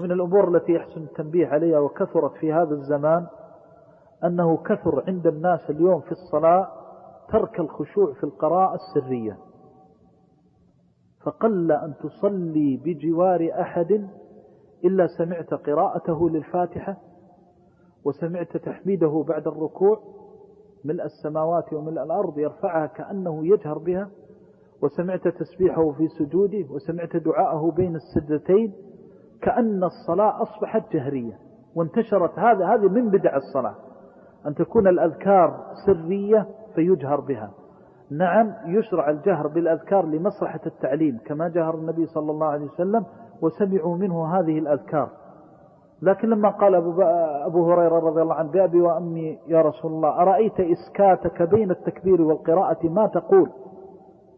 من الأمور التي يحسن التنبيه عليها وكثرت في هذا الزمان أنه كثر عند الناس اليوم في الصلاة ترك الخشوع في القراءة السرية، فقل أن تصلي بجوار أحد إلا سمعت قراءته للفاتحة وسمعت تحميده بعد الركوع ملء السماوات وملء الأرض يرفعها كأنه يجهر بها، وسمعت تسبيحه في سجوده، وسمعت دعاءه بين السجدتين، كأن الصلاة أصبحت جهرية وانتشرت. هذه من بدع الصلاة أن تكون الأذكار سرية فيجهر بها. نعم يشرع الجهر بالأذكار لمصلحة التعليم كما جهر النبي صلى الله عليه وسلم وسمعوا منه هذه الأذكار، لكن لما قال أبو هريرة رضي الله عنه بأبي وأمي يا رسول الله أرأيت إسكاتك بين التكبير والقراءة ما تقول؟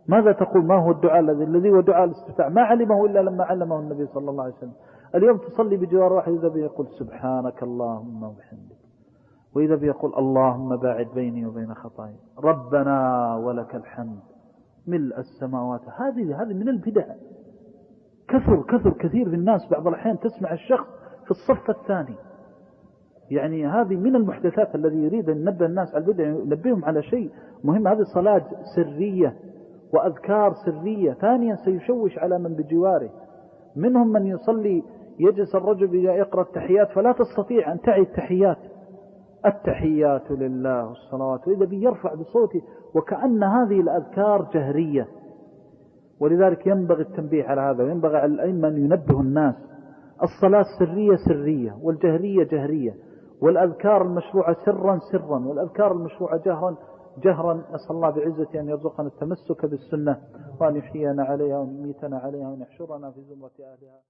ماذا تقول؟ ما هو الدعاء الذي هو دعاء الاستفتاح؟ ما علمه إلا لما علمه النبي صلى الله عليه وسلم. اليوم تصلي بجوار واحد إذا بيقول سبحانك اللهم وبحمدك، وإذا بيقول اللهم باعد بيني وبين خطاياي، ربنا ولك الحمد ملء السماوات. هذه من البدع. كثير في الناس. بعض الأحيان تسمع الشخص في الصف الثاني، يعني هذه من المحدثات الذي يريد أن ينبه الناس على البدع، ينبههم على شيء مهم. هذه صلاة سرية وأذكار سرية. ثانيا سيشوش على من بجواره. منهم من يصلي يجلس الرجل يقرأ التحيات فلا تستطيع أن تعي التحيات لله والصلوات، وإذا بيرفع بصوته وكأن هذه الأذكار جهرية. ولذلك ينبغي التنبيه على هذا، وينبغي على الأئمة أن ينبهوا الناس. الصلاة السرية سرية، والجهرية جهرية، والأذكار المشروعة سرا، والأذكار المشروعة جهرا. نسأل الله بعزة أن يرزقنا التمسك بالسنة، وأن يحيينا عليها وأن يميتنا عليها وأن يحشرنا في زمرة أهلها.